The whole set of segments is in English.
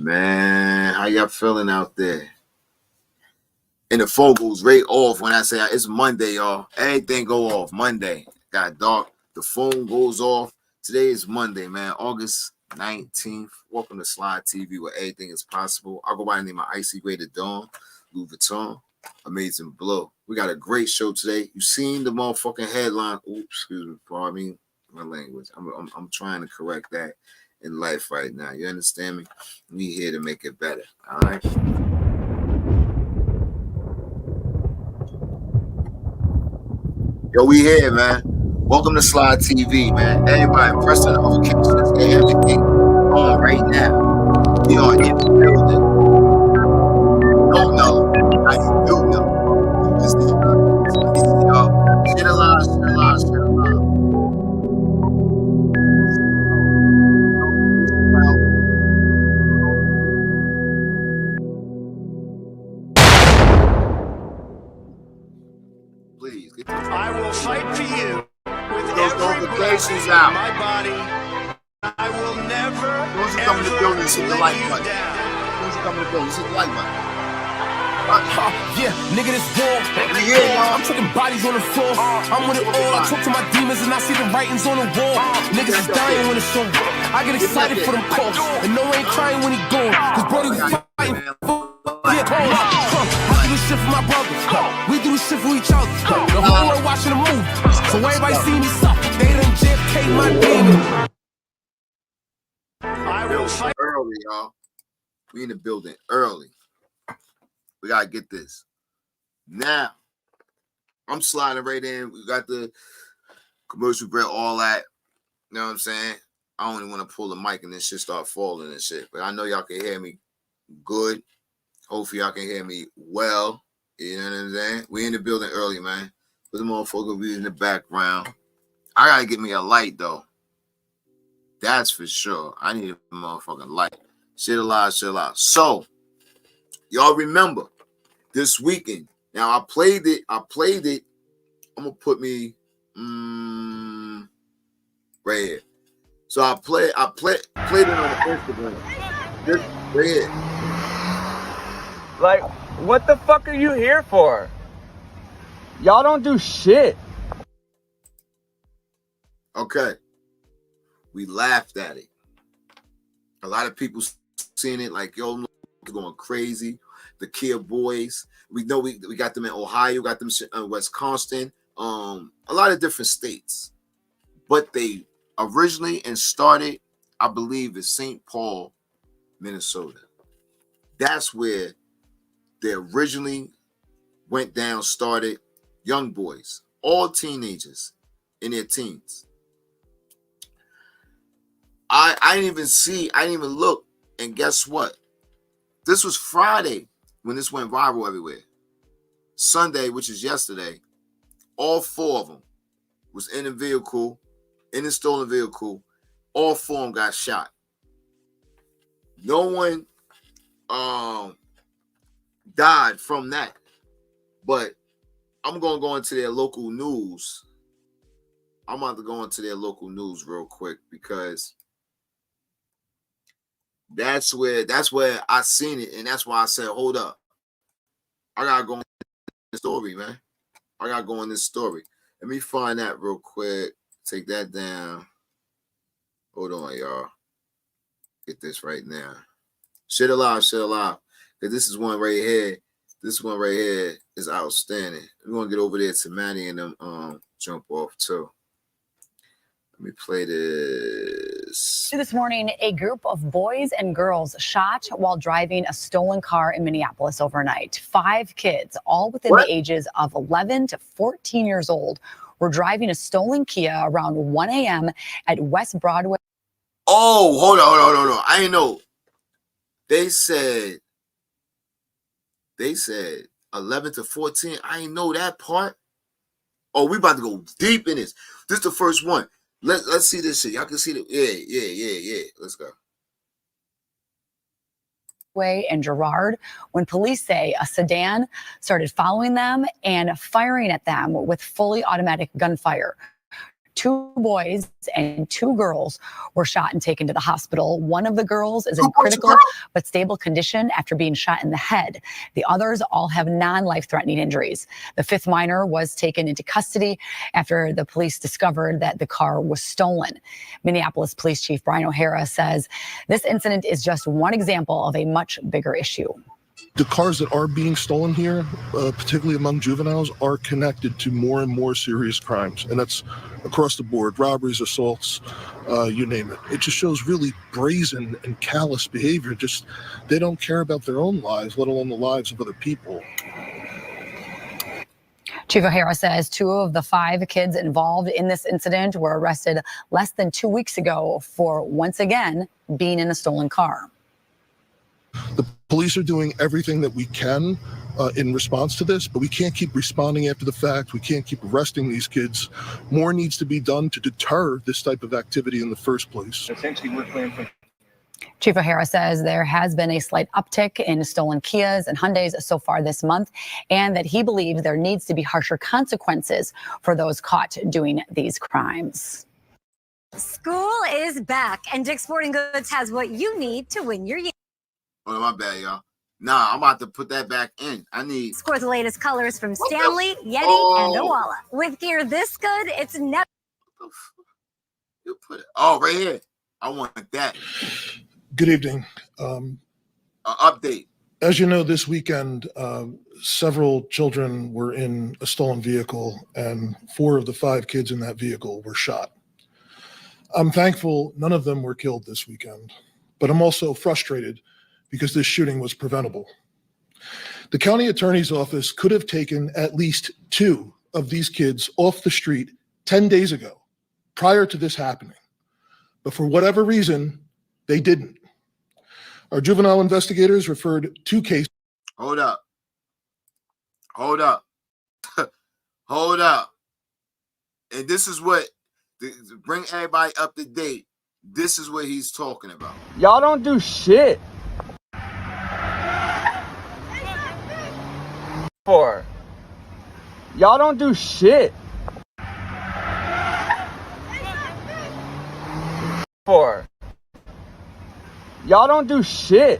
Man, how y'all feeling out there? And the phone goes right off when I say it's Monday, y'all. Everything go off Monday. Got dark. The phone goes off. Today is Monday, man. August 19th. Welcome to Slide TV, where everything is possible. I go by the name of Icy Rated Dawn, Louis Vuitton, Amazing Blow. We got a great show today. You seen the motherfucking headline? Oops, excuse me, pardon me, my language. I'm trying to correct that in life right now. You understand me? We here to make it better. All right. Yo, we here, man. Welcome to Slide TV, man. Everybody press the notifications and everything on right now. We are in the building. Don't know. I do know. Shit alive, shit alive, shit alive. Please get I will fight for you with those every notifications breath out. in my body. I will never, Those who come in the ever building, see the let like you button. down. Those who come in the building, see the like button. Yeah, nigga, this war. I'm taking bodies on the floor. I'm with it all. I talk to my demons and I see the writings on the wall. Niggas is dying when it's on. I get excited for them calls. And no ain't crying when he gone. Cause Brody was fighting for yeah, I do this shit for my brothers. We do this shit for each other. The whole world watching the movie. So everybody see me suffer. They done JFK my demon. I will fight early, y'all. We in the building early. We gotta get this. Now, I'm sliding right in. We got the commercial break, all that. You know what I'm saying? I don't even want to pull the mic and this shit start falling and shit. But I know y'all can hear me good. Hopefully y'all can hear me well. You know what I'm saying? We in the building early, man. Put the motherfucker be in the background. I gotta get me a light though. That's for sure. I need a motherfucking light. Shit alive, shit alive. So, y'all remember this weekend. Now I played it. I'm gonna put me right here. So I played it on Instagram. This right here. Like, what the fuck are you here for? Y'all don't do shit. Okay. We laughed at it. A lot of people seen it like, yo, going crazy. The Kia Boys. We know we got them in Ohio, got them in Wisconsin, a lot of different states. But they originally and started, I believe, in St. Paul, Minnesota. That's where they originally went down, started. Young boys, all teenagers in their teens. I didn't even look. And guess what? This was Friday when this went viral everywhere. Sunday, which is yesterday, all four of them was in a vehicle, in a stolen vehicle. All four of them got shot. No one died from that. But I'm going to go into their local news. I'm about to go into their local news real quick because that's where I seen it, and that's why I said, hold up. I gotta go in this story, man. I gotta go in this story. Let me find that real quick. Take that down. Hold on, y'all. Get this right now. Shit alive, shit alive. Because this is one right here. This one right here is outstanding. We're gonna get over there to Manny and them jump off too. Let me play this. This morning, a group of boys and girls shot while driving a stolen car in Minneapolis overnight. 5 kids, all within the ages of 11 to 14 years old, were driving a stolen Kia around 1 a.m. at West Broadway. Oh, hold on. I ain't know. They said 11 to 14. I ain't know that part. Oh, we about to go deep in this. This is the first one. Let's see this shit. Y'all can see the yeah. Let's go. And Girard, when police say a sedan started following them and firing at them with fully automatic gunfire. 2 boys and 2 girls were shot and taken to the hospital. One of the girls is in critical but stable condition after being shot in the head. The others all have non-life-threatening injuries. The 5th minor was taken into custody after the police discovered that the car was stolen. Minneapolis Police Chief Brian O'Hara says this incident is just one example of a much bigger issue. The cars that are being stolen here, particularly among juveniles, are connected to more and more serious crimes. And that's across the board, robberies, assaults, you name it. It just shows really brazen and callous behavior. Just, they don't care about their own lives, let alone the lives of other people. Chief O'Hara says 2 of the 5 kids involved in this incident were arrested less than 2 weeks ago for, once again, being in a stolen car. The police are doing everything that we can in response to this, but we can't keep responding after the fact. We can't keep arresting these kids. More needs to be done to deter this type of activity in the first place. Essentially, we're playing for. Chief O'Hara says there has been a slight uptick in stolen Kias and Hyundais so far this month, and that he believes there needs to be harsher consequences for those caught doing these crimes. School is back, and Dick's Sporting Goods has what you need to win your year. Oh, my bad, y'all. Nah, I'm about to put that back in. I need. Score the latest colors from Stanley, Yeti, and Owala. With gear this good, it's never. You put it. Oh, right here. I want that. Good evening. Update. As you know, this weekend, several children were in a stolen vehicle, and 4 of the 5 kids in that vehicle were shot. I'm thankful none of them were killed this weekend, but I'm also frustrated because this shooting was preventable. The county attorney's office could have taken at least 2 of these kids off the street 10 days ago, prior to this happening. But for whatever reason, they didn't. Our juvenile investigators referred 2 cases. Hold up. Hold up. Hold up. And this is what, to bring everybody up to date, this is what he's talking about. Y'all don't do shit. For y'all don't do shit. For y'all don't do shit.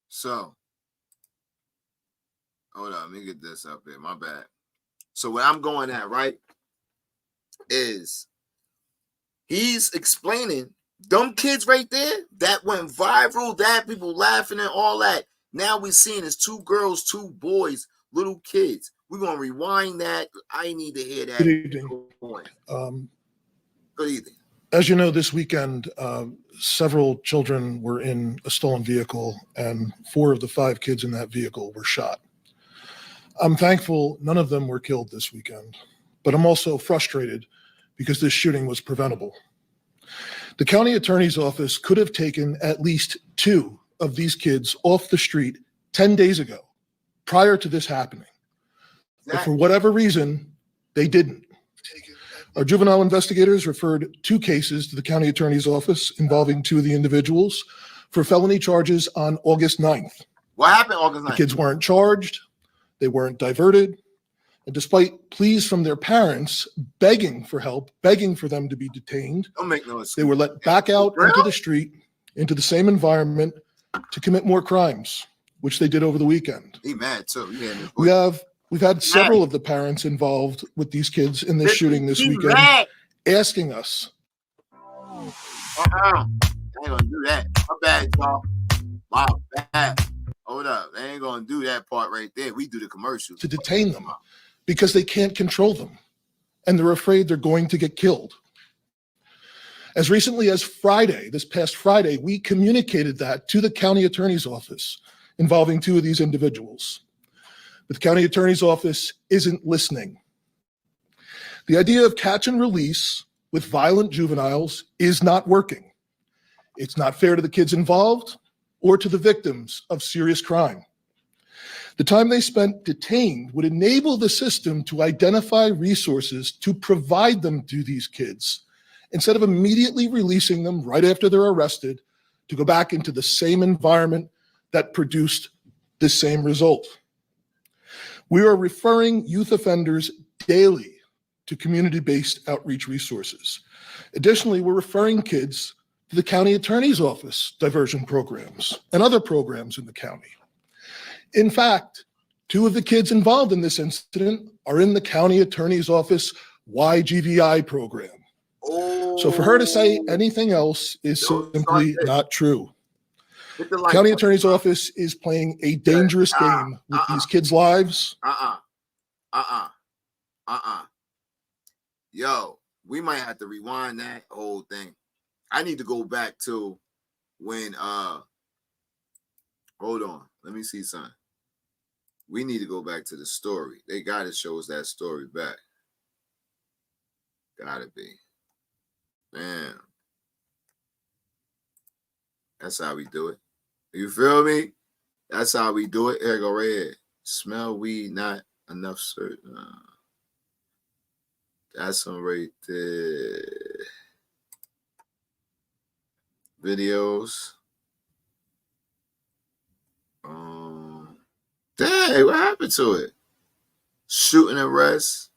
So, hold on, let me get this up here. My bad. So where I'm going at, right, is he's explaining them kids right there that went viral, that people laughing and all that. Now we're seeing is 2 girls, 2 boys, little kids. We're gonna rewind that. I need to hear that. Good evening. Good evening. As you know, this weekend, several children were in a stolen vehicle, and 4 of the 5 kids in that vehicle were shot. I'm thankful none of them were killed this weekend, but I'm also frustrated because this shooting was preventable. The county attorney's office could have taken at least 2 of these kids off the street 10 days ago, prior to this happening. But for whatever reason, they didn't. Our juvenile investigators referred 2 cases to the county attorney's office involving 2 of the individuals for felony charges on August 9th. What happened August 9th? The kids weren't charged, they weren't diverted, and despite pleas from their parents begging for help, begging for them to be detained, Don't make no excuse. they were let back out into the street, into the same environment to commit more crimes, which they did over the weekend. He mad too. We've had several of the parents involved with these kids in this shooting this weekend asking us. I ain't gonna do that. My bad, y'all. My bad. Hold up. They ain't gonna do that part right there. We do the commercials. To detain them because they can't control them and they're afraid they're going to get killed. As recently as Friday, this past Friday, we communicated that to the county attorney's office involving 2 of these individuals. But the county attorney's office isn't listening. The idea of catch and release with violent juveniles is not working. It's not fair to the kids involved or to the victims of serious crime. The time they spent detained would enable the system to identify resources to provide them to these kids instead of immediately releasing them right after they're arrested to go back into the same environment that produced the same result. We are referring youth offenders daily to community-based outreach resources. Additionally, we're referring kids to the county attorney's office diversion programs and other programs in the county. In fact, 2 of the kids involved in this incident are in the county attorney's office YGVI program. So for her to say anything else is simply not true. The county attorney's office is playing a dangerous game with these kids' lives. Yo, we might have to rewind that whole thing. I need to go back to when hold on, let me see something. We need to go back to the story. They gotta show us that story back. Gotta be. Man. That's how we do it. You feel me? That's how we do it. Here, go right here. Smell weed, not enough certain. That's some right there. Videos. Dang, what happened to it? Shooting arrest.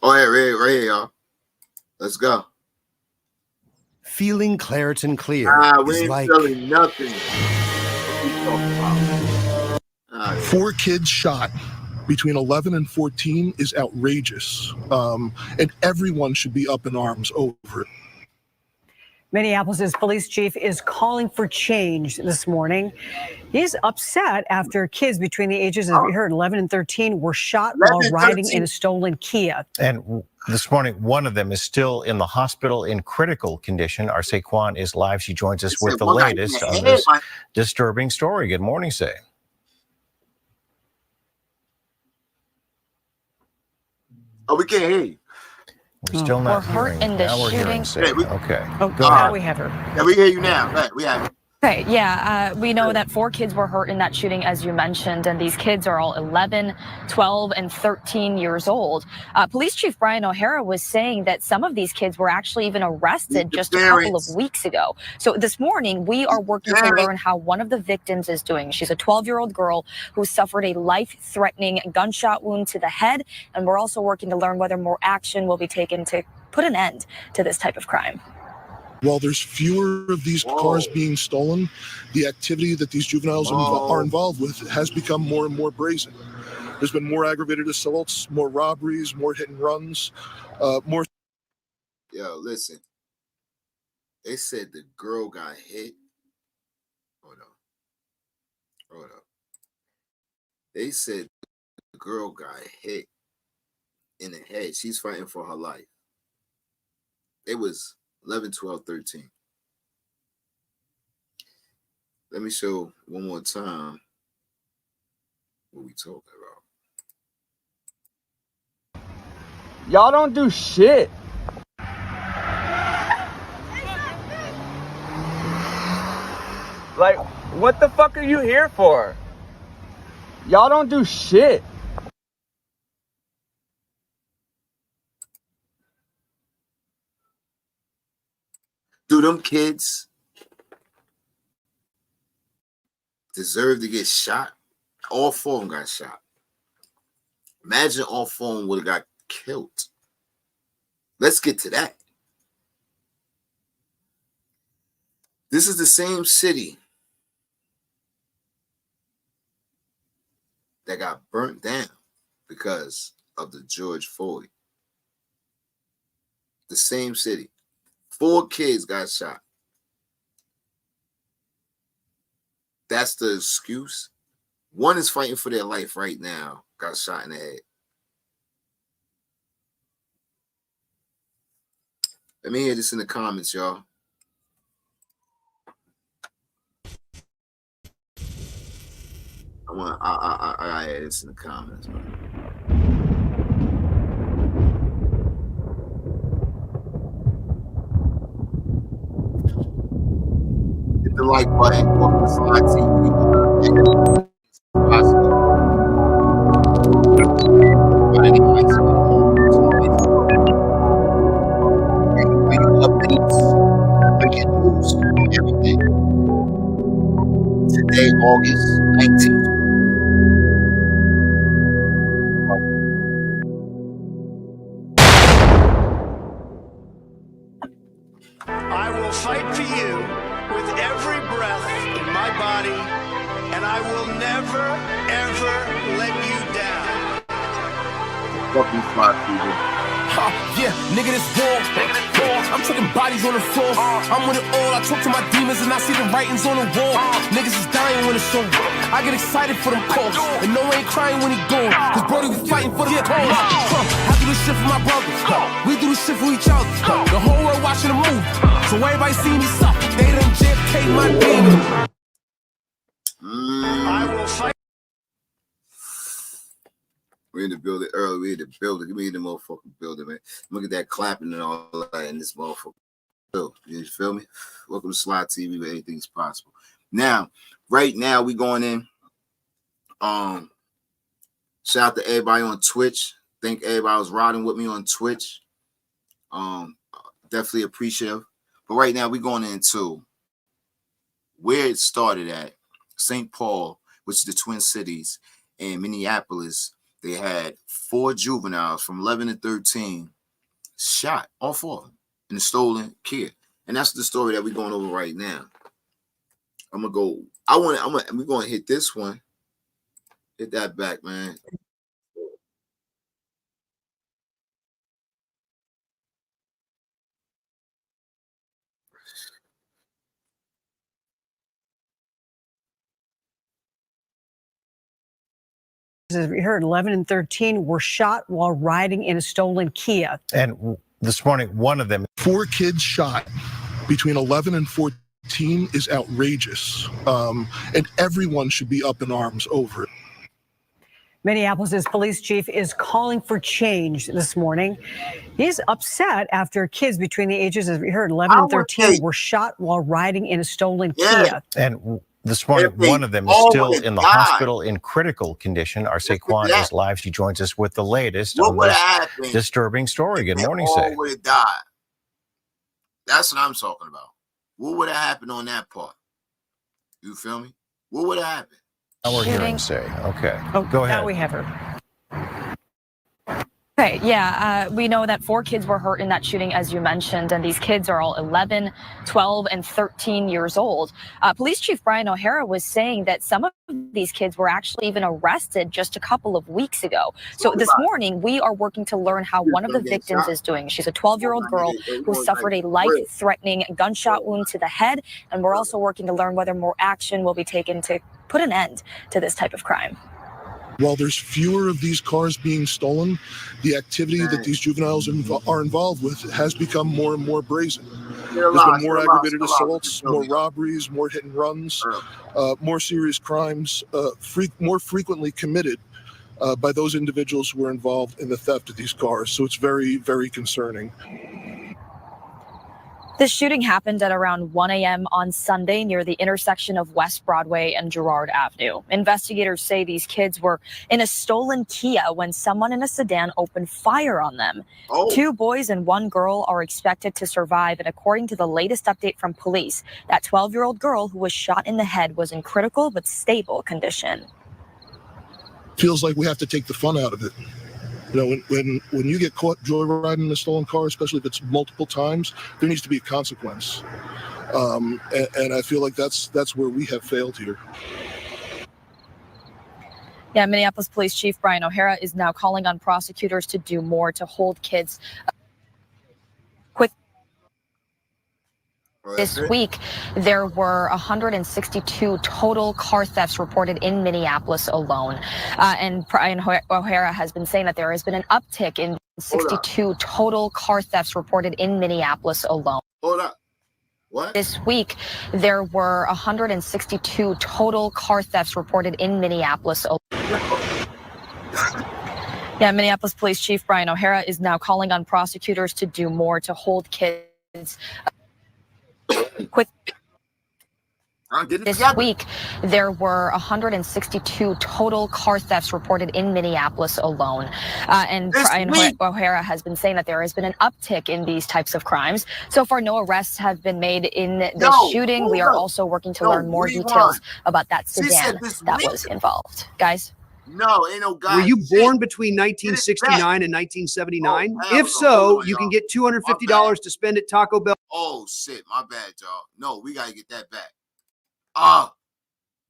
Oh, yeah, right here, y'all. Let's go. Feeling Claritin Clear We is ain't like feeling nothing. 4 kids shot between 11 and 14 is outrageous. And everyone should be up in arms over it. Minneapolis' police chief is calling for change this morning. He's upset after kids between the ages, as we heard, 11 and 13 were shot while riding in a stolen Kia. And this morning, one of them is still in the hospital in critical condition. Our Saquon is live. She joins us with the latest on this disturbing story. Good morning, Say. Oh, we can't hear you. We're still not hearing. In the now we're shooting. hearing Say. Okay. Oh, now we have her. Yeah, we hear you now. Right, we have it. Okay, yeah, we know that 4 kids were hurt in that shooting, as you mentioned, and these kids are all 11, 12, and 13 years old. Police Chief Brian O'Hara was saying that some of these kids were actually even arrested just a couple of weeks ago. So this morning, we are working to learn how one of the victims is doing. She's a 12-year-old girl who suffered a life-threatening gunshot wound to the head, and we're also working to learn whether more action will be taken to put an end to this type of crime. While there's fewer of these cars being stolen, the activity that these juveniles are involved with has become more and more brazen. There's been more aggravated assaults, more robberies, more hit and runs, more. Yo, listen. They said the girl got hit. Hold up. They said the girl got hit in the head. She's fighting for her life. It was 11, 12, 13. Let me show one more time what we talking about. Y'all don't do shit. Like, what the fuck are you here for? Y'all don't do shit. Do them kids deserve to get shot? All 4 of them got shot. Imagine all 4 of them would have got killed. Let's get to that. This is the same city that got burnt down because of the George Floyd. The same city. 4 kids got shot. That's the excuse. 1 is fighting for their life right now. Got shot in the head. Let me hear this in the comments, y'all. I hear this in the comments, man. The like button, welcome to Slide TV. Updates, breaking news, everything. Today, August 19th. fight for you with every breath in my body, and I will never, ever let you down. Fucking smart people. Yeah, nigga, this war. I'm taking bodies on the floor. I'm with it all. I talk to my demons and I see the writings on the wall. Niggas is dying when it's over. I get excited for them calls. And no one ain't crying when he gone. Cause Brody, we fighting for the cause. I do this shit for my brothers. We do this shit for each other. The whole world watching the movie. So everybody see me suffer. They done JFK my demon. I will fight. We're in the building early. We're in the building. Give me the motherfucking building, man. Look at that clapping and all that in this motherfucker. You feel me? Welcome to Slide TV, where anything's possible. Now, right now, we going in. Shout out to everybody on Twitch. Thank everybody was riding with me on Twitch. Definitely appreciative. But right now, we're going into where it started at. St. Paul, which is the Twin Cities, and Minneapolis. They had 4 juveniles from 11 to 13 shot, all 4 of them, in a stolen Kia. And that's the story that we're going over right now. We're going to hit this one. Hit that back, man. As we heard, 11 and 13 were shot while riding in a stolen Kia. And this morning, one of them. 4 kids shot between 11 and 14 is outrageous. And everyone should be up in arms over it. Minneapolis' police chief is calling for change this morning. He's upset after kids between the ages, as we heard, 11 and 13 were shot while riding in a stolen Kia. And this morning, one of them is still in the hospital in critical condition. Our Saquon is live. She joins us with the latest on this disturbing story. Good morning, Say. All would have died. That's what I'm talking about. What would have happened on that part? You feel me? What would have happened? Now we're hearing Say. Okay. Oh, go ahead. Now we have her. Okay, yeah, we know that 4 kids were hurt in that shooting, as you mentioned, and these kids are all 11, 12, and 13 years old. Police Chief Brian O'Hara was saying that some of these kids were actually even arrested just a couple of weeks ago. So this morning, we are working to learn how one of the victims is doing. She's a 12-year-old girl who suffered a life-threatening gunshot wound to the head, and we're also working to learn whether more action will be taken to put an end to this type of crime. While there's fewer of these cars being stolen, the activity that these juveniles are involved with has become more and more brazen. There's been more aggravated assaults, more robberies, more hit and runs, more serious crimes, more frequently committed by those individuals who were involved in the theft of these cars. So it's very, very concerning. This shooting happened at around 1 a.m. on Sunday near the intersection of West Broadway and Girard Avenue. Investigators say these kids were in a stolen Kia when someone in a sedan opened fire on them. 2 boys and 1 girl are expected to survive, and according to the latest update from police, that 12-year-old girl who was shot in the head was in critical but stable condition. Feels like we have to take the fun out of it. You know, when you get caught joyriding in a stolen car, especially if it's multiple times, there needs to be a consequence. And I feel like that's where we have failed here. Yeah, Minneapolis Police Chief Brian O'Hara is now calling on prosecutors to do more to hold kids. This week, there were 162 total car thefts reported in Minneapolis alone. And Brian O'Hara has been saying that there has been an uptick in 62 total car thefts reported in Minneapolis alone. Hold up. What? This week, there were 162 total car thefts reported in Minneapolis alone. Yeah, Minneapolis Police Chief Brian O'Hara is now calling on prosecutors to do more to hold kids. This week, there were 162 total car thefts reported in Minneapolis alone. And Brian O'Hara has been saying that there has been an uptick in these types of crimes. So far, no arrests have been made in this shooting. We are also working to learn more details about that sedan that was involved. Guys? No, ain't no God. Were you shit. born between 1969 and 1979? Oh, hell If no. so, Hold on, you can y'all. get $250 to spend at Taco Bell. Oh shit, my bad, y'all. No, we gotta get that back.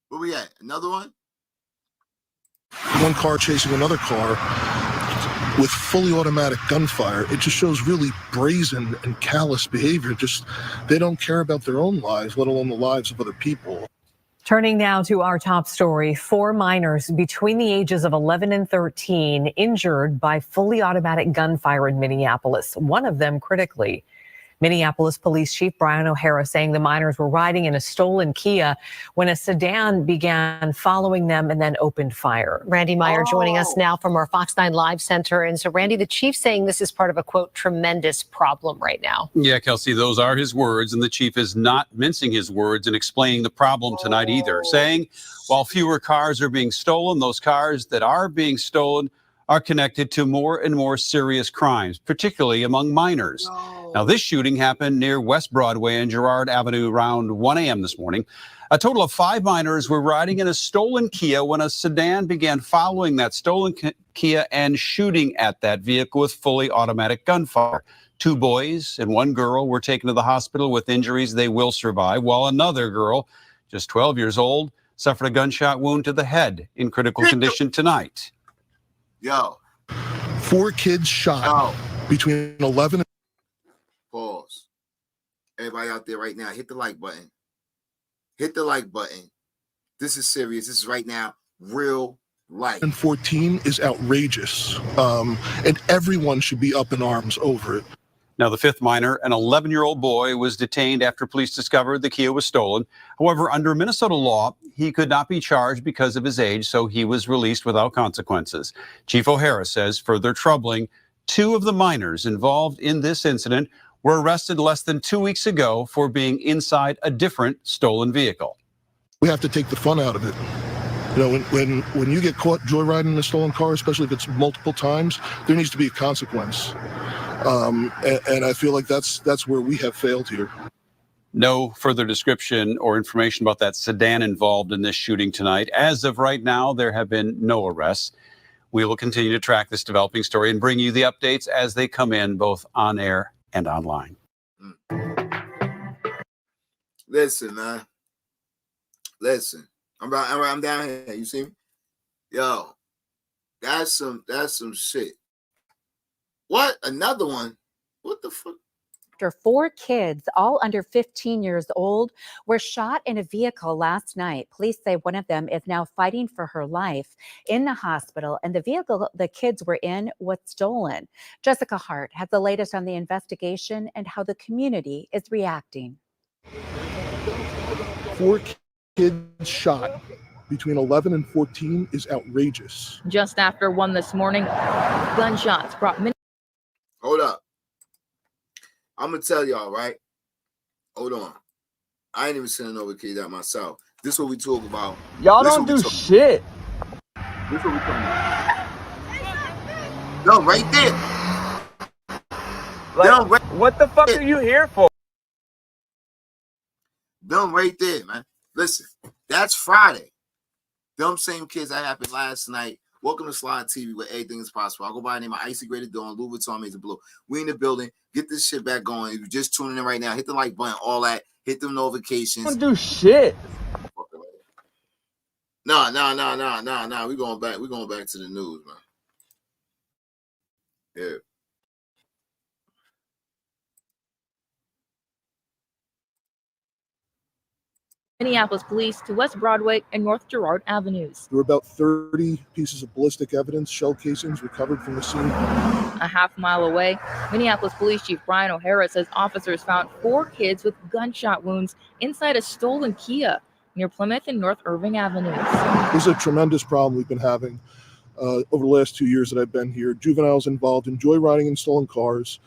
Where we at? Another one? One car chasing another car with fully automatic gunfire. It just shows really brazen and callous behavior. Just, they don't care about their own lives, let alone the lives of other people. Turning now to our top story, 4 minors between the ages of 11 and 13 injured by fully automatic gunfire in Minneapolis, one of them critically. Minneapolis Police Chief Brian O'Hara saying the minors were riding in a stolen Kia when a sedan began following them and then opened fire. Randy Meyer joining us now from our Fox 9 Live Center. And so, Randy, the chief saying this is part of a, quote, tremendous problem right now. Yeah, Kelsey, those are his words, and the chief is not mincing his words and explaining the problem tonight either, saying while fewer cars are being stolen, those cars that are being stolen are connected to more and more serious crimes, particularly among minors. Now, this shooting happened near West Broadway and Girard Avenue around 1 a.m. this morning. A total of 5 minors were riding in a stolen Kia when a sedan began following that stolen Kia and shooting at that vehicle with fully automatic gunfire. 2 boys and 1 girl were taken to the hospital with injuries they will survive, while another girl, just 12 years old, suffered a gunshot wound to the head in critical condition tonight. Yo. 4 kids shot between 11 and... Pause. Everybody out there right now, hit the like button. Hit the like button. This is serious. This is right now real life. And 14 is outrageous. And everyone should be up in arms over it. Now, the 5th minor, an 11-year-old boy, was detained after police discovered the Kia was stolen. However, under Minnesota law, he could not be charged because of his age, so he was released without consequences. Chief O'Hara says further troubling, 2 of the minors involved in this incident were arrested less than 2 weeks ago for being inside a different stolen vehicle. We have to take the fun out of it. You know, when you get caught joyriding in a stolen car, especially if it's multiple times, there needs to be a consequence. And I feel like that's where we have failed here. No further description or information about that sedan involved in this shooting tonight. As of right now, there have been no arrests. We will continue to track this developing story and bring you the updates as they come in, both on air and online. Listen, man. Listen. I'm down here. You see me? Yo, that's some shit. What? Another one? What the fuck? After 4 kids, all under 15 years old, were shot in a vehicle last night. Police say one of them is now fighting for her life in the hospital, and the vehicle the kids were in was stolen. Jessica Hart has the latest on the investigation and how the community is reacting. 4 kids shot between 11 and 14 is outrageous. Just after 1 this morning, gunshots brought many. Hold up. I'm going to tell y'all, right? Hold on. I ain't even sending over kids out myself. This is what we talk about. Y'all don't do shit. This is what we talking about. No, right there. Like, what the fuck are you here for? Them right there, man. Listen, that's Friday. Them same kids that happened last night. Welcome to Slide TV, where everything is possible. I'll go by the name of Icy Graded Dawn, Louis Vuitton Amazing Blue. We in the building. Get this shit back going. If you're just tuning in right now, hit the like button, all that. Hit them notifications. Don't do shit. No. We going back. We going back to the news, man. Yeah. Minneapolis police to West Broadway and North Girard Avenues. There were about 30 pieces of ballistic evidence, shell casings recovered from the scene. A half-mile away, Minneapolis Police Chief Brian O'Hara says officers found 4 kids with gunshot wounds inside a stolen Kia near Plymouth and North Irving Avenues. This is a tremendous problem we've been having over the last 2 years that I've been here. Juveniles involved in joyriding in stolen cars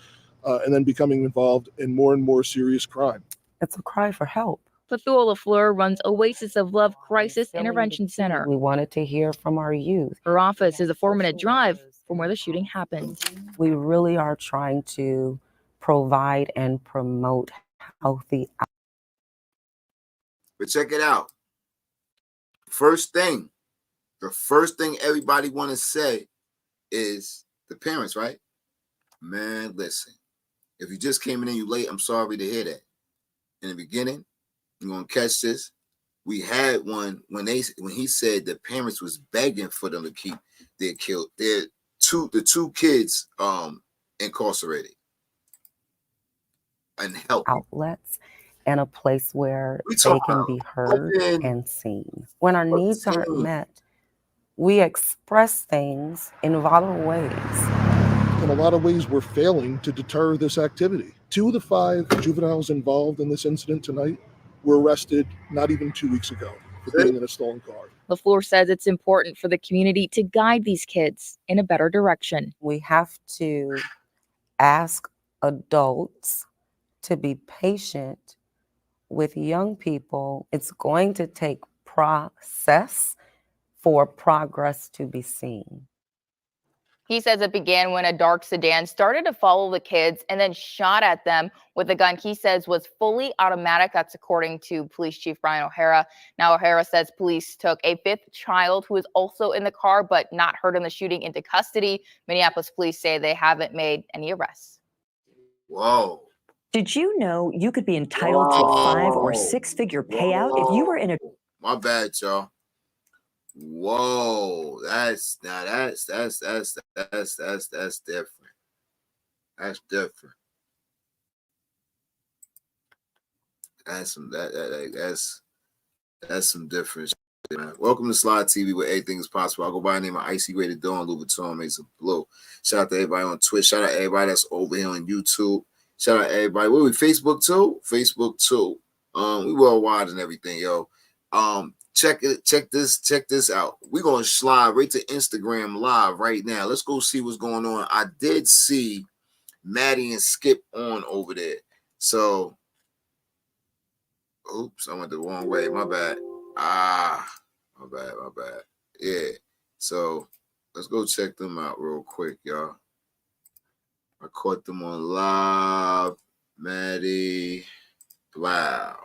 and then becoming involved in more and more serious crime. It's a cry for help. Petula LaFleur runs Oasis of Love Crisis Intervention Center. We wanted to hear from our youth. Her office is a 4-minute drive from where the shooting happened. We really are trying to provide and promote healthy. But check it out. First thing, the first thing everybody want to say is the parents, right? Man, listen, if you just came in and you late, I'm sorry to hear that. In the beginning, you're gonna catch this. We had one when he said the parents was begging for them to keep their the two kids incarcerated and help outlets and a place where We they talking can about be heard open- and seen. When our needs aren't met, we express things in volatile ways. In a lot of ways, we're failing to deter this activity. 2 of the 5 juveniles involved in this incident tonight were arrested not even 2 weeks ago for being in a stolen car. LaFleur says it's important for the community to guide these kids in a better direction. We have to ask adults to be patient with young people. It's going to take process for progress to be seen. He says it began when a dark sedan started to follow the kids and then shot at them with a gun he says was fully automatic. That's according to Police Chief Brian O'Hara. Now, O'Hara says police took a 5th child who was also in the car but not hurt in the shooting into custody. Minneapolis police say they haven't made any arrests. Whoa. Did you know you could be entitled to a 5 or 6-figure payout if you were in a... My bad, y'all. Whoa, that's different. That's different. That's some different shit, man. Welcome to Slide TV, where everything is possible. I go by the name of Icy Rated Dawn, Louis Vuitton, Mason Blue. Shout out to everybody on Twitch. Shout out to everybody that's over here on YouTube. Shout out to everybody. What are we? Facebook too? Facebook too. We worldwide and everything, yo. Check this out. We're gonna slide right to Instagram Live right now. Let's go see what's going on. I did see Maddie and Skip on over there. So, oops, I went the wrong way. My bad. My bad. Yeah. So let's go check them out real quick, y'all. I caught them on live. Maddie. Wow.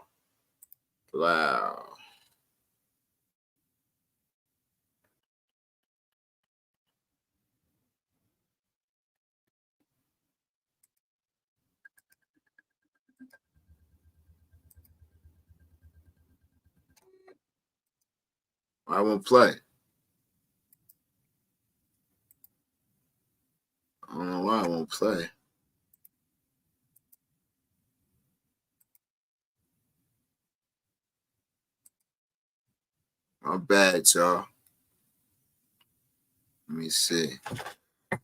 I won't play. I don't know why I won't play. My bad, y'all. Let me see.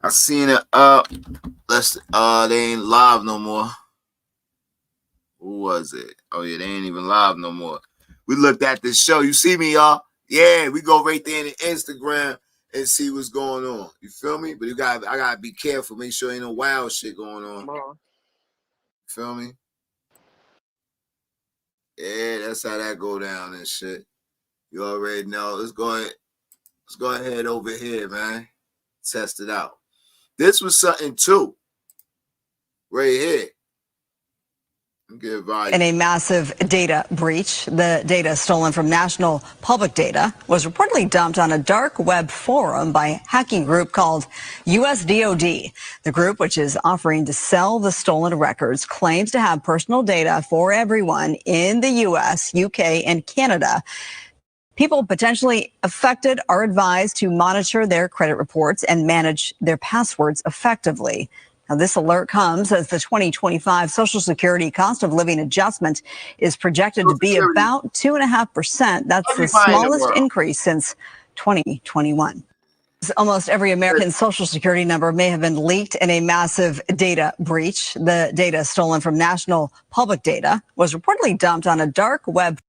I seen it up. They ain't live no more. Who was it? Oh yeah, they ain't even live no more. We looked at this show. You see me, y'all? Yeah, we go right there in the Instagram and see what's going on. You feel me? But I gotta be careful, make sure ain't no wild shit going on. Feel me? Yeah, that's how that go down and shit. You already know. Let's go ahead over here, man. Test it out. This was something too. Right here. In a massive data breach, the data stolen from National Public Data was reportedly dumped on a dark web forum by a hacking group called USDOD. The group, which is offering to sell the stolen records, claims to have personal data for everyone in the U.S., UK, and Canada. People potentially affected are advised to monitor their credit reports and manage their passwords effectively. Now, this alert comes as the 2025 Social Security cost of living adjustment is projected to be about 2.5%. That's the smallest increase since 2021. Almost every American Social Security number may have been leaked in a massive data breach. The data stolen from National Public Data was reportedly dumped on a dark web.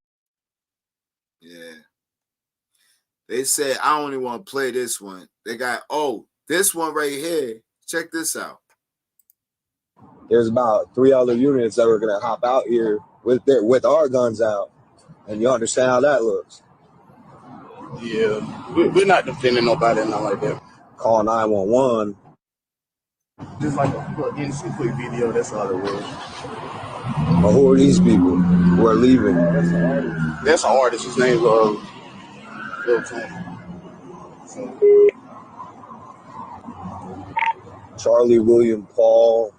Yeah. They said, I only want to play this one. They got, this one right here. Check this out. There's about 3 other units that were gonna hop out here with our guns out, and you understand how that looks. Yeah, we're not defending nobody, not like that. Call 911. Just like a innocent quick video. That's all it was. But who are these people who are leaving? That's an artist. His name is Lil Tony. Charlie William Paul.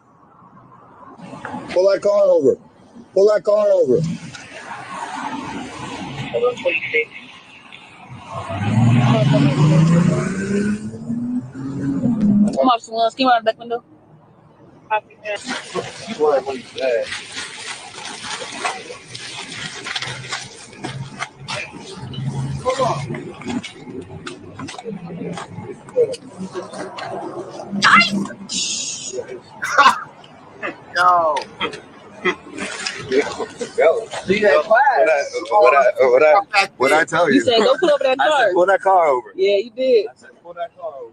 Pull that car over. Pull that car over. Come on, someone. Scheme out the back window. Yo. What I tell you? You said go pull over that car. I said, pull that car over. Yeah, you did. I said, pull that car over.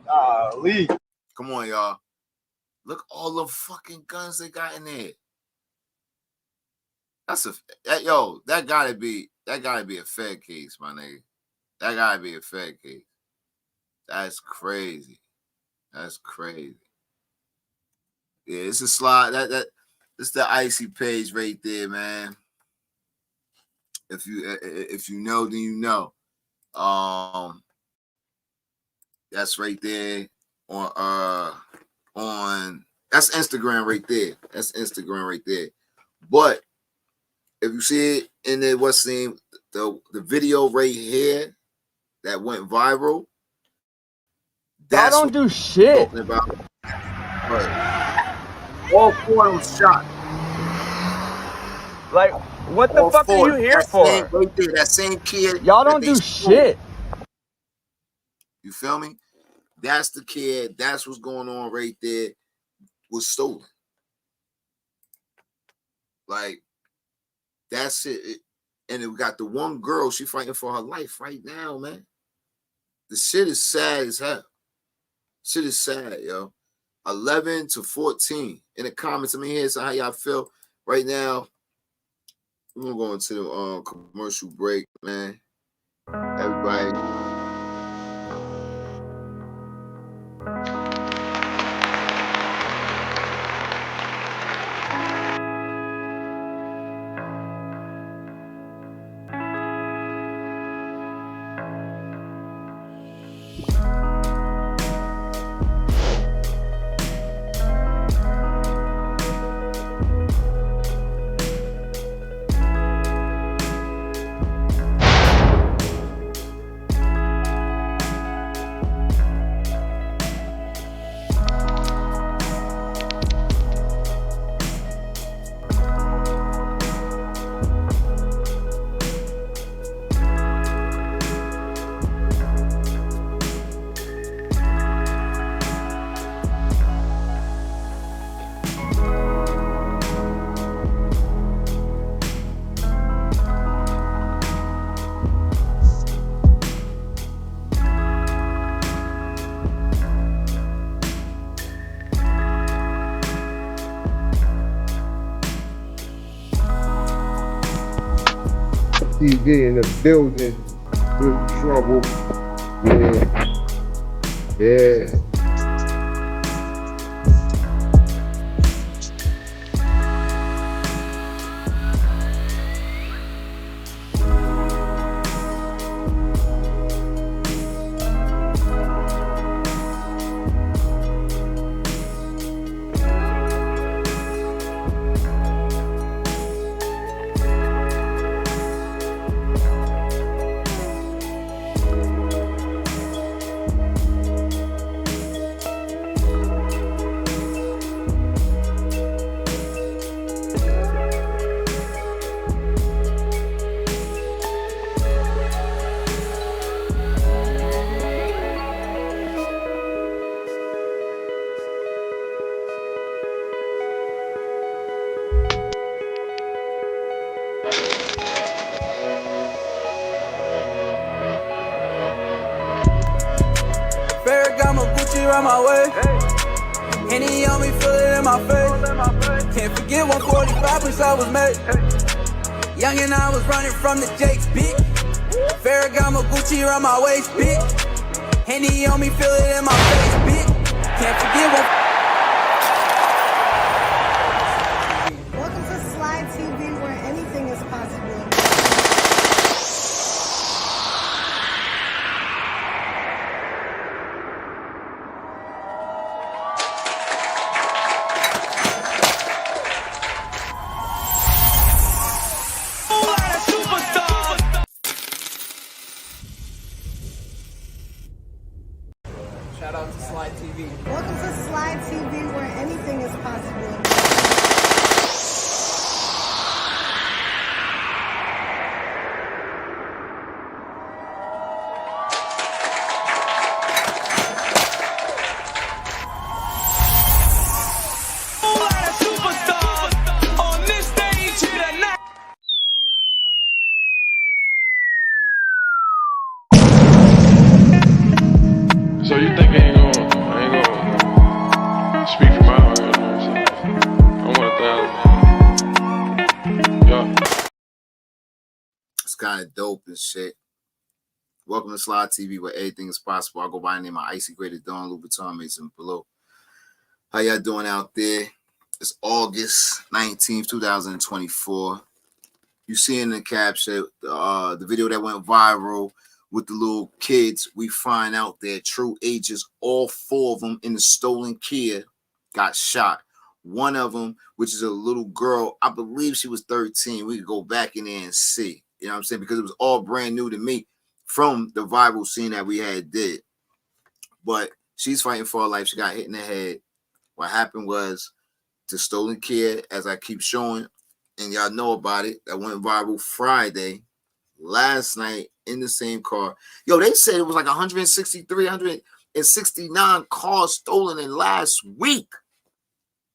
Golly. Come on, y'all. Look all the fucking guns they got in there. That gotta be a Fed case, my nigga. That gotta be a Fed case. That's crazy. That's crazy. Yeah, it's a slide. It's the icy page right there, man. If you know, then you know. That's right there on that's Instagram right there. That's Instagram right there. But if you see it in the the video right here that went viral, Y'all don't do shit. About. Right. All four of them shot. Like, what the fuck are you here for? Right there, that same kid. Y'all don't do shit. You feel me? That's the kid. That's what's going on right there. Was stolen. Like, that's it. And then we got the one girl, she fighting for her life right now, man. The shit is sad as hell. Shit is sad, yo. 11 to 14. In the comments, I mean, here's how y'all feel right now. We're gonna go into the commercial break, man. Everybody. TV in the building, good trouble. Yeah. Around my way, Henny on me, feel it in my face. Can't forget 145 since I was made. Young and I was running from the Jakes, bitch. Ferragamo Gucci around my waist, bitch. Henny on me, feel it in my face, bitch. Can't forget Welcome to Slide TV, where anything is possible. kind of dope and shit. Welcome to Slide TV, where everything is possible. I go by the name of Icy Greater Dawn, Louboutin, Mason below. How y'all doing out there? It's August 19th, 2024. You see in the caption the video that went viral with the little kids. We find out their true ages. All 4 of them in the stolen Kia got shot. One of them, which is a little girl, I believe she was 13. We could go back in there and see. You know what I'm saying? Because it was all brand new to me from the viral scene that we had did. But she's fighting for her life. She got hit in the head. What happened was the stolen Kia, as I keep showing, and y'all know about it, that went viral Friday, last night in the same car. Yo, they said it was like 169 cars stolen in last week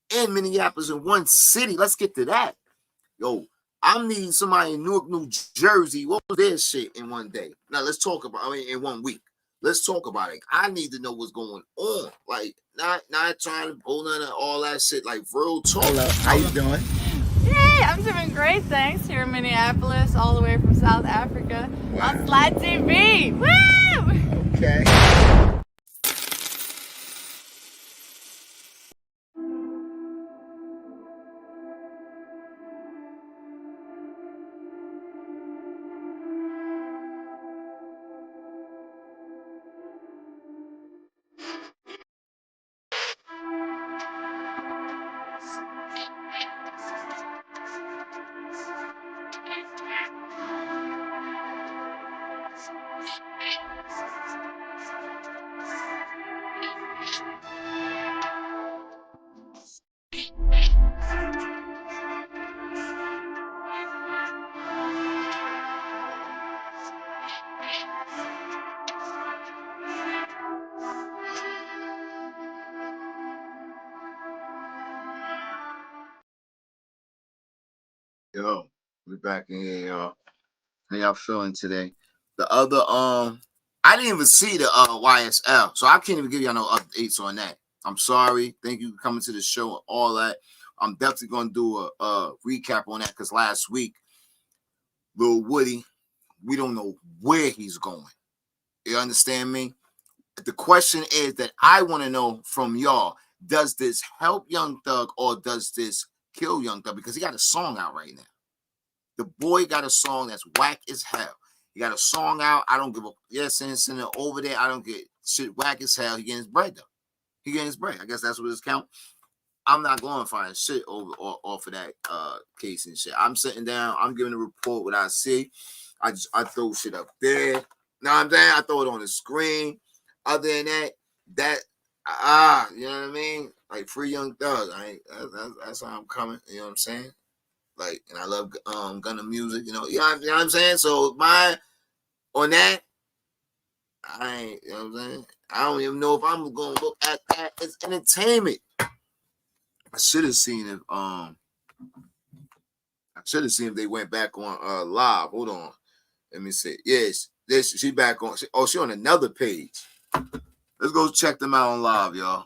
in Minneapolis in one city. Let's get to that. Yo, I need somebody in Newark, New Jersey. What was their shit in one day? Now let's talk about, in 1 week. Let's talk about it. I need to know what's going on. Like, not trying to pull none of all that shit. Like, real talk. Hello, how you doing? Yay, I'm doing great, thanks. Here in Minneapolis, all the way from South Africa. Wow. On Slide TV. Woo! Okay. Yo, we back in here, y'all. How y'all feeling today? The other, I didn't even see the YSL, so I can't even give y'all no updates on that. I'm sorry. Thank you for coming to the show and all that. I'm definitely gonna do a recap on that because last week, Lil Woody, we don't know where he's going. You understand me? The question is that I want to know from y'all: does this help Young Thug or does this kill Young Thug? Because he got a song out right now. The boy got a song that's whack as hell. He got a song out. I don't give a send it over there. I don't get shit whack as hell. He getting his bread though. He getting his bread. I guess that's what it's count. I'm not glorifying shit over or off of that case and shit. I'm sitting down. I'm giving a report what I see. I throw shit up there. Know what I'm saying? I throw it on the screen. Other than that, you know what I mean? Like free Young Thug. That's how I'm coming. You know what I'm saying? Like, and I love Gunna music. You know what I'm saying? So on that, I ain't. You know what I'm saying? I don't even know if I'm gonna look at that as entertainment. I should have seen if they went back on live. Hold on. Let me see. Yes, she back on. She on another page. Let's go check them out on live, y'all.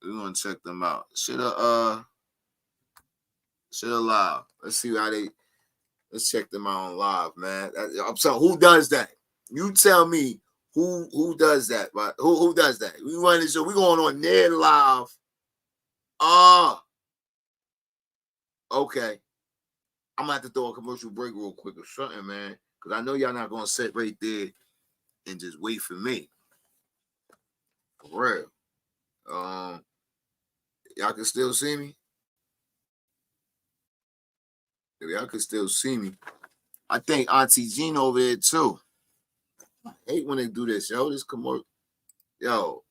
We're gonna check them out. Should have live. Let's see how let's check them out on live, man. I'm sorry, who does that? You tell me who does that, but who does that? We run the show. We going on there live. Okay. I'm gonna have to throw a commercial break real quick or something, man. Because I know y'all not gonna sit right there and just wait for me. For real. Y'all can still see me? If y'all can still see me. I think Auntie Jean over there too. I hate when they do this, yo. This commercial. Yo,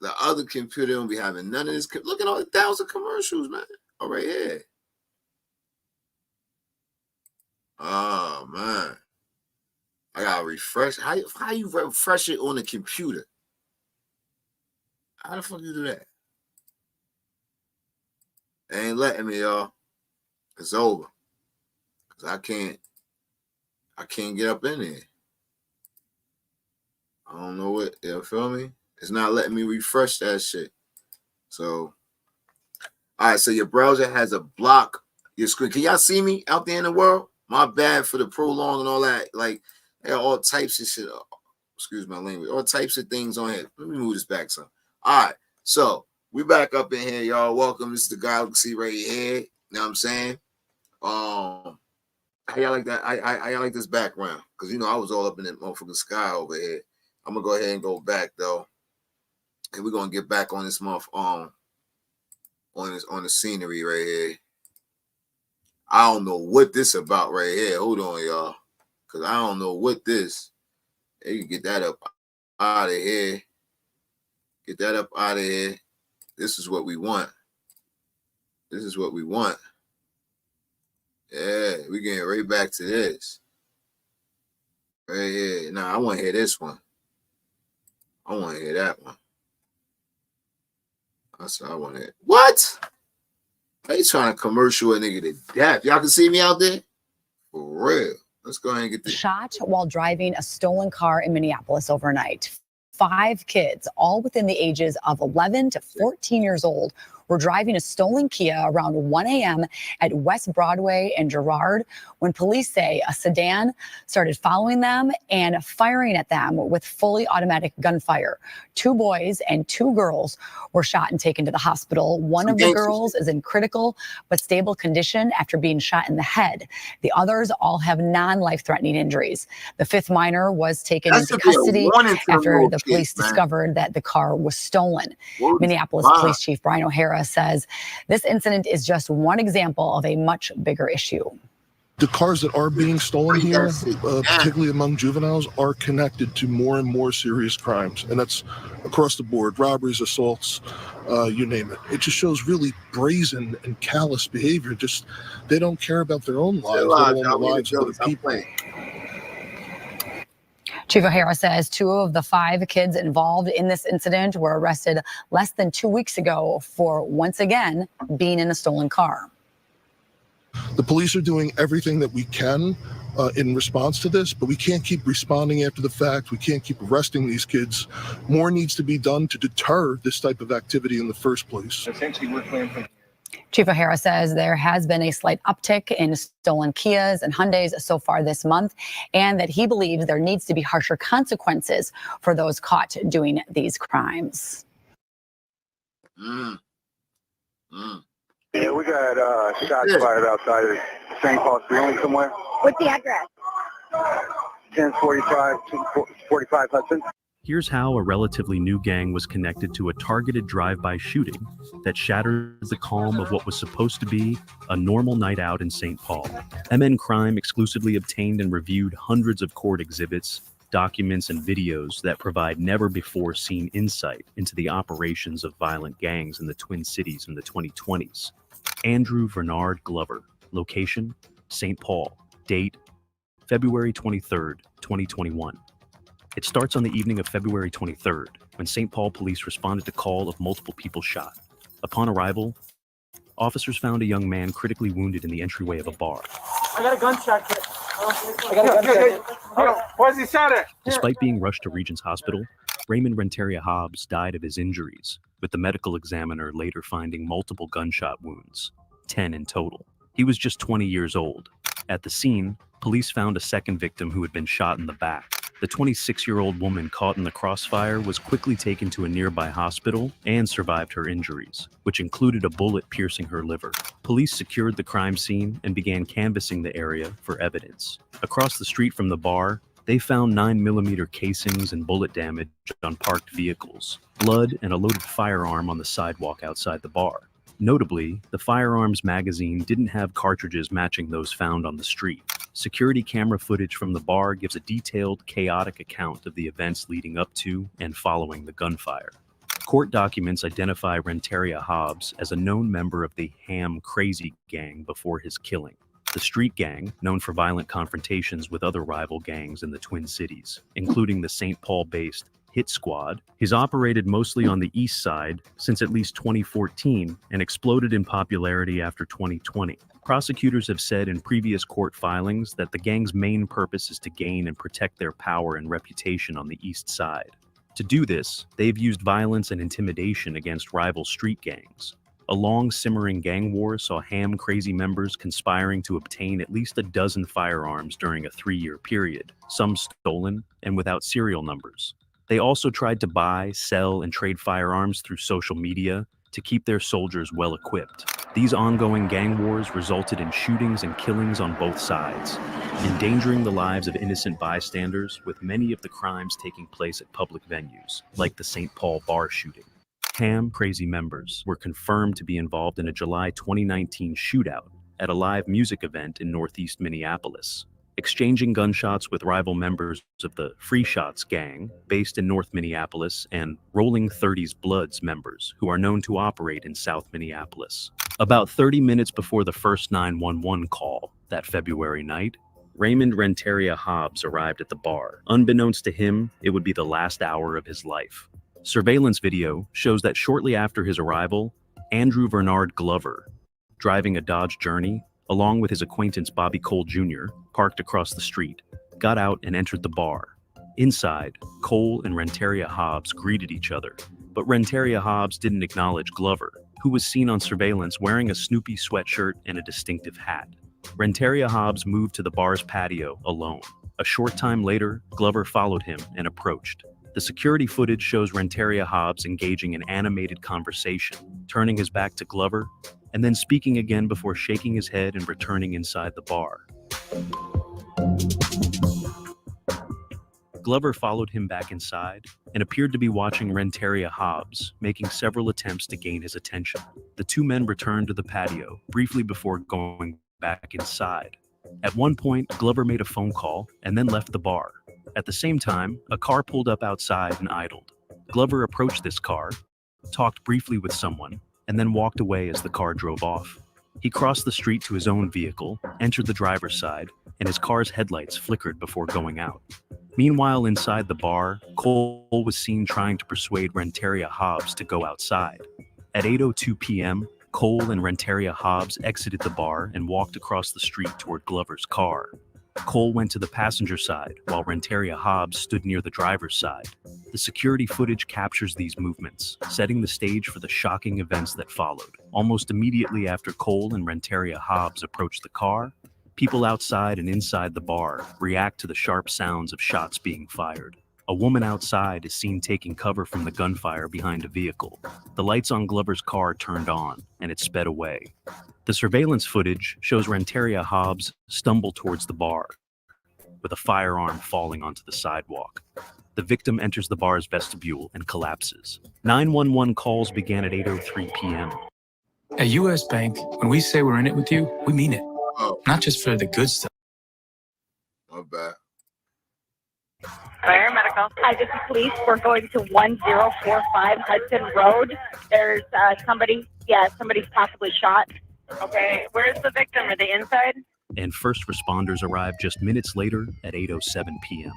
the other computer don't be having none of this. Look at all the 1,000 commercials, man. All right here. Oh man. I gotta refresh. How you refresh it on the computer? How the fuck you do that? They ain't letting me, y'all. It's over. Cause I can't get up in there. I don't know what, you feel me? It's not letting me refresh that shit. So, all right, so your browser has a block your screen. Can y'all see me out there in the world? My bad for the prolong and all that. Like, they got all types of shit. Excuse my language. All types of things on here. Let me move this back some. All right. So we back up in here, y'all. Welcome. This is the Galaxy right here. You know what I'm saying? How y'all like that? I like this background. Because, you know, I was all up in that motherfucking sky over here. I'm going to go ahead and go back, though. And we're going to get back on this month, on the scenery right here. I don't know what this about right here. Hold on, y'all. Because I don't know what this. You can get that up out of here. Get that up out of here. This is what we want. This is what we want. Yeah, we getting right back to this. Right here. Nah, I want to hear this one. I want to hear that one. That's what I want to hear. What? How you trying to commercial a nigga to death? Y'all can see me out there? For real. Let's go ahead and get this. Shot while driving a stolen car in Minneapolis overnight. 5 kids, all within the ages of 11 to 14 years old, were driving a stolen Kia around 1 a.m. at West Broadway and Girard when police say a sedan started following them and firing at them with fully automatic gunfire. 2 boys and 2 girls were shot and taken to the hospital. One of the girls is in critical but stable condition after being shot in the head. The others all have non-life-threatening injuries. The 5th minor was taken into custody after the police discovered that the car was stolen. Minneapolis Police Chief Brian O'Hara says this incident is just one example of a much bigger issue. The cars that are being stolen here, particularly among juveniles, are connected to more and more serious crimes. And that's across the board, robberies, assaults, you name it. It just shows really brazen and callous behavior. Just, they don't care about their own lives, let alone the lives of other people. Chief O'Hara says 2 of the 5 kids involved in this incident were arrested less than 2 weeks ago for, once again, being in a stolen car. The police are doing everything that we can in response to this, but we can't keep responding after the fact. We can't keep arresting these kids. More needs to be done to deter this type of activity in the first place. Essentially, we're playing from Chief O'Hara says there has been a slight uptick in stolen Kias and Hyundais so far this month, and that he believes there needs to be harsher consequences for those caught doing these crimes. Yeah, we got shots fired outside of St. Paul Street somewhere. What's the address? 1045 Hudson. Here's how a relatively new gang was connected to a targeted drive-by shooting that shattered the calm of what was supposed to be a normal night out in St. Paul. MN Crime exclusively obtained and reviewed hundreds of court exhibits, documents, and videos that provide never-before-seen insight into the operations of violent gangs in the Twin Cities in the 2020s. Andrew Bernard Glover. Location, St. Paul. Date, February 23rd, 2021. It starts on the evening of February 23rd, when St. Paul police responded to call of multiple people shot. Upon arrival, officers found a young man critically wounded in the entryway of a bar. I got a gunshot kit. I got a gunshot kit. Where's he shot at? Despite being rushed to Regents Hospital, Raymond Renteria Hobbs died of his injuries, with the medical examiner later finding multiple gunshot wounds, 10 in total. He was just 20 years old. At the scene, police found a second victim who had been shot in the back. The 26-year-old woman caught in the crossfire was quickly taken to a nearby hospital and survived her injuries, which included a bullet piercing her liver. Police secured the crime scene and began canvassing the area for evidence. Across the street from the bar, they found 9mm casings and bullet damage on parked vehicles, blood, and a loaded firearm on the sidewalk outside the bar. Notably, the firearms magazine didn't have cartridges matching those found on the street. Security camera footage from the bar gives a detailed, chaotic account of the events leading up to and following the gunfire. Court documents identify Renteria Hobbs as a known member of the Ham Crazy gang before his killing, the street gang known for violent confrontations with other rival gangs in the Twin Cities, including the St. Paul-based Hit Squad. He's operated mostly on the east side since at least 2014 and exploded in popularity after 2020. Prosecutors have said in previous court filings that the gang's main purpose is to gain and protect their power and reputation on the east side. To do this, they've used violence and intimidation against rival street gangs. A long simmering gang war saw Ham crazy members conspiring to obtain at least a dozen firearms during a 3-year period, some stolen and without serial numbers. They also tried to buy, sell, and trade firearms through social media to keep their soldiers well equipped. These ongoing gang wars resulted in shootings and killings on both sides, endangering the lives of innocent bystanders, with many of the crimes taking place at public venues, like the St. Paul bar shooting. Ham crazy members were confirmed to be involved in a July 2019 shootout at a live music event in Northeast Minneapolis, exchanging gunshots with rival members of the Free Shots gang, based in North Minneapolis, and Rolling 30s Bloods members, who are known to operate in South Minneapolis. About 30 minutes before the first 911 call that February night, Raymond Renteria Hobbs arrived at the bar. Unbeknownst to him, it would be the last hour of his life. Surveillance video shows that shortly after his arrival, Andrew Bernard Glover, driving a Dodge Journey, along with his acquaintance Bobby Cole Jr., parked across the street, got out and entered the bar. Inside, Cole and Renteria Hobbs greeted each other, but Renteria Hobbs didn't acknowledge Glover, who was seen on surveillance wearing a Snoopy sweatshirt and a distinctive hat. Renteria Hobbs moved to the bar's patio alone. A short time later, Glover followed him and approached. The security footage shows Renteria Hobbs engaging in animated conversation, turning his back to Glover, and then speaking again before shaking his head and returning inside the bar. Glover followed him back inside and appeared to be watching Renteria Hobbs, making several attempts to gain his attention. The two men returned to the patio briefly before going back inside. At one point, Glover made a phone call and then left the bar. At the same time, a car pulled up outside and idled. Glover approached this car, talked briefly with someone, and then walked away as the car drove off. He crossed the street to his own vehicle, entered the driver's side, and his car's headlights flickered before going out. Meanwhile, inside the bar, Cole was seen trying to persuade Renteria Hobbs to go outside. At 8:02 p.m., Cole and Renteria Hobbs exited the bar and walked across the street toward Glover's car. Cole went to the passenger side, while Renteria Hobbs stood near the driver's side. The security footage captures these movements, setting the stage for the shocking events that followed. Almost immediately after Cole and Renteria Hobbs approached the car, people outside and inside the bar react to the sharp sounds of shots being fired. A woman outside is seen taking cover from the gunfire behind a vehicle. The lights on Glover's car turned on, and it sped away. The surveillance footage shows Renteria Hobbs stumble towards the bar, with a firearm falling onto the sidewalk. The victim enters the bar's vestibule and collapses. 911 calls began at 8:03 p.m. At U.S. Bank, when we say we're in it with you, we mean it. Not just for the good stuff. Not bad. Fire medical. Hi, this is police. We're going to 1045 Hudson Road. There's somebody's possibly shot. Okay, where's the victim? Are they inside? And first responders arrived just minutes later at 8:07 p.m.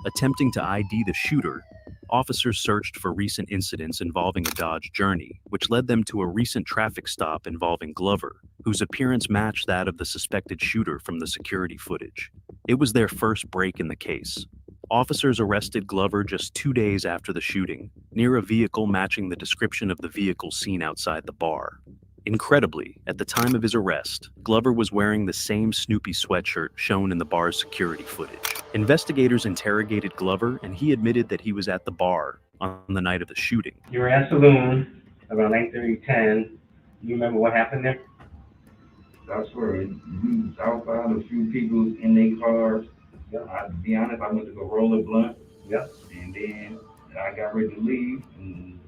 Attempting to ID the shooter, officers searched for recent incidents involving a Dodge Journey, which led them to a recent traffic stop involving Glover, whose appearance matched that of the suspected shooter from the security footage. It was their first break in the case. Officers arrested Glover just 2 days after the shooting, near a vehicle matching the description of the vehicle seen outside the bar. Incredibly, at the time of his arrest, Glover was wearing the same Snoopy sweatshirt shown in the bar's security footage. Investigators interrogated Glover, and he admitted that he was at the bar on the night of the shooting. You were at Saloon around 9:30, you remember what happened there? I swear, we outfound a few people in their cars. Yeah, to be honest, I went to go roll a blunt. Yep. And then I got ready to leave, and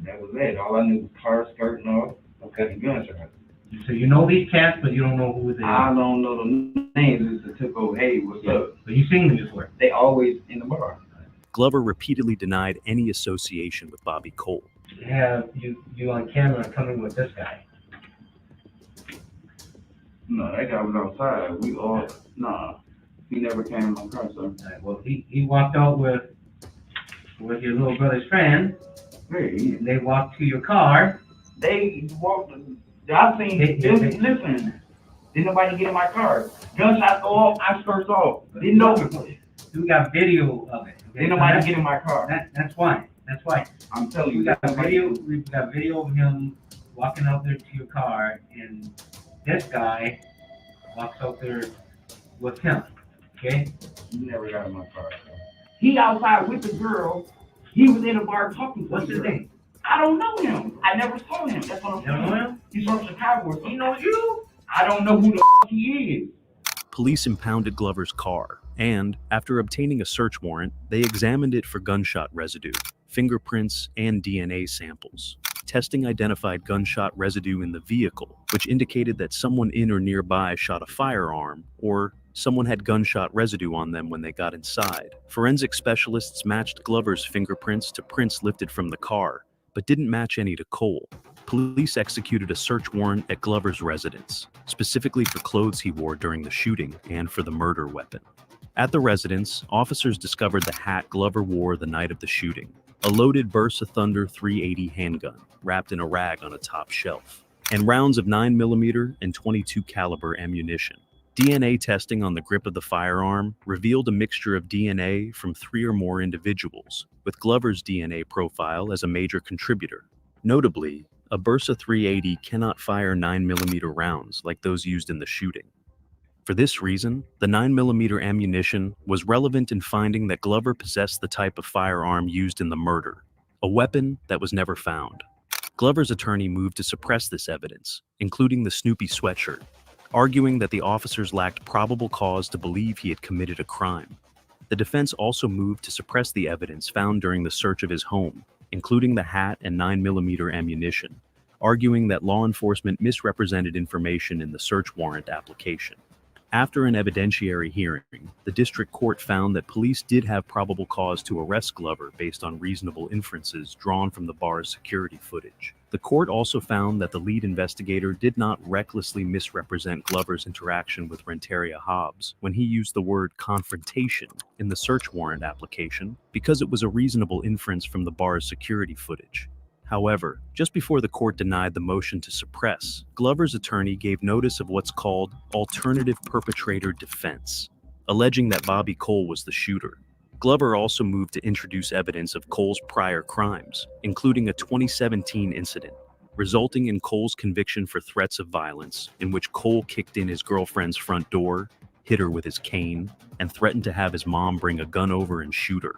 that was it. All I knew was car skirting off. Okay. And gunshot. So you know these cats, but you don't know who they are. I don't know the names. It's a typical, hey, what's up? But you've seen them before. They always in the bar. Glover repeatedly denied any association with Bobby Cole. Have you on camera coming with this guy? No, that guy was outside. He never came in my car, sir. Right, well, he walked out with your little brother's friend. Hey. They walked to your car. They walked. I seen. Listen, didn't nobody get in my car. Gunshots go off. I skirts off. Didn't know. We got video of it. Okay? Didn't nobody get in my car. That's why. That's why. I'm telling you. We've got video of him walking out there to your car, and this guy walks out there with him, okay? You never got in my car. He outside with the girl. He was in a bar talking to What's the his girl. name? I don't know him. I never saw him. That's what I'm saying. You know him? He's from Chicago. He knows you? I don't know who the he is. Police impounded Glover's car, and after obtaining a search warrant, they examined it for gunshot residue, fingerprints, and DNA samples. Testing identified gunshot residue in the vehicle, which indicated that someone in or nearby shot a firearm, or someone had gunshot residue on them when they got inside. Forensic specialists matched Glover's fingerprints to prints lifted from the car, but didn't match any to Cole. Police executed a search warrant at Glover's residence, specifically for clothes he wore during the shooting and for the murder weapon. At the residence, officers discovered the hat Glover wore the night of the shooting, a loaded Bursa Thunder .380 handgun wrapped in a rag on a top shelf, and rounds of 9mm and .22 caliber ammunition. DNA testing on the grip of the firearm revealed a mixture of DNA from 3 or more individuals, with Glover's DNA profile as a major contributor. Notably, a Bursa .380 cannot fire 9mm rounds like those used in the shooting. For this reason, the 9mm ammunition was relevant in finding that Glover possessed the type of firearm used in the murder, a weapon that was never found. Glover's attorney moved to suppress this evidence, including the Snoopy sweatshirt, arguing that the officers lacked probable cause to believe he had committed a crime. The defense also moved to suppress the evidence found during the search of his home, including the hat and 9mm ammunition, arguing that law enforcement misrepresented information in the search warrant application. After an evidentiary hearing, the district court found that police did have probable cause to arrest Glover based on reasonable inferences drawn from the bar's security footage. The court also found that the lead investigator did not recklessly misrepresent Glover's interaction with Renteria Hobbs when he used the word confrontation in the search warrant application, because it was a reasonable inference from the bar's security footage. However, just before the court denied the motion to suppress, Glover's attorney gave notice of what's called alternative perpetrator defense, alleging that Bobby Cole was the shooter. Glover also moved to introduce evidence of Cole's prior crimes, including a 2017 incident, resulting in Cole's conviction for threats of violence, in which Cole kicked in his girlfriend's front door, hit her with his cane, and threatened to have his mom bring a gun over and shoot her,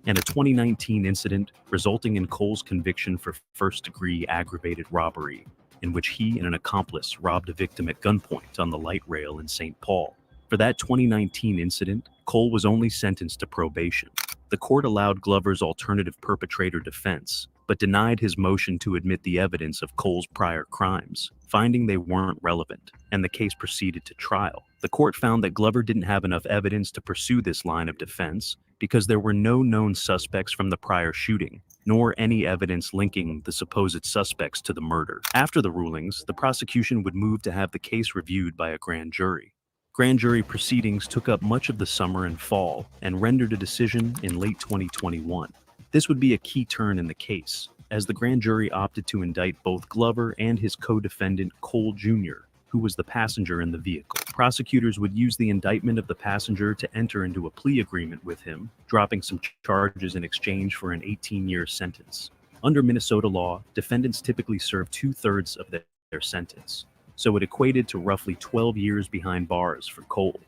and a 2019 incident resulting in Cole's conviction for first-degree aggravated robbery, in which he and an accomplice robbed a victim at gunpoint on the light rail in St. Paul. For that 2019 incident, Cole was only sentenced to probation. The court allowed Glover's alternative perpetrator defense, but denied his motion to admit the evidence of Cole's prior crimes, finding they weren't relevant, and the case proceeded to trial. The court found that Glover didn't have enough evidence to pursue this line of defense because there were no known suspects from the prior shooting, nor any evidence linking the supposed suspects to the murder. After the rulings, the prosecution would move to have the case reviewed by a grand jury. Grand jury proceedings took up much of the summer and fall and rendered a decision in late 2021. This would be a key turn in the case, as the grand jury opted to indict both Glover and his co-defendant Cole Jr., who was the passenger in the vehicle. Prosecutors would use the indictment of the passenger to enter into a plea agreement with him, dropping some charges in exchange for an 18-year sentence. Under Minnesota law, defendants typically serve 2/3 of their sentence, so it equated to roughly 12 years behind bars for Cole.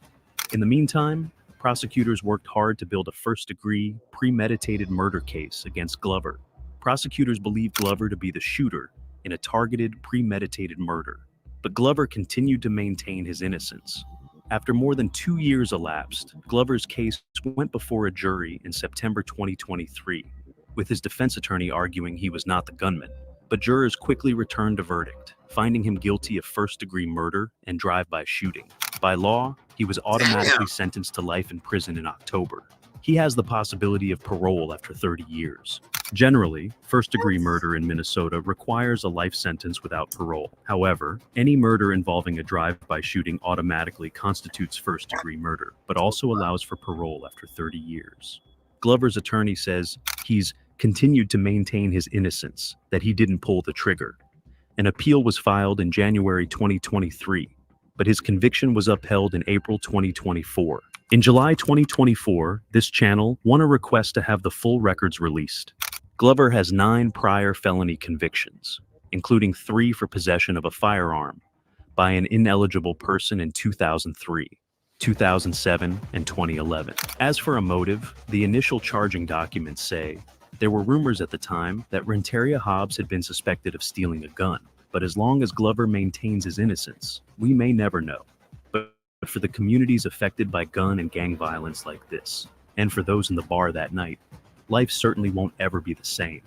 In the meantime, prosecutors worked hard to build a first-degree, premeditated murder case against Glover. Prosecutors believed Glover to be the shooter in a targeted, premeditated murder, but Glover continued to maintain his innocence. After more than 2 years elapsed, Glover's case went before a jury in September 2023, with his defense attorney arguing he was not the gunman. But jurors quickly returned a verdict, finding him guilty of first-degree murder and drive-by shooting. By law, he was automatically sentenced to life in prison in October. He has the possibility of parole after 30 years. Generally, first-degree murder in Minnesota requires a life sentence without parole. However, any murder involving a drive-by shooting automatically constitutes first-degree murder, but also allows for parole after 30 years. Glover's attorney says he's continued to maintain his innocence, that he didn't pull the trigger. An appeal was filed in January 2023, but his conviction was upheld in April 2024. In July 2024, this channel won a request to have the full records released. Glover has 9 prior felony convictions. including 3 for possession of a firearm by an ineligible person in 2003, 2007, and 2011. As for a motive, the initial charging documents say there were rumors at the time that Renteria Hobbs had been suspected of stealing a gun, but as long as Glover maintains his innocence, we may never know. But for the communities affected by gun and gang violence like this, and for those in the bar that night, life certainly won't ever be the same.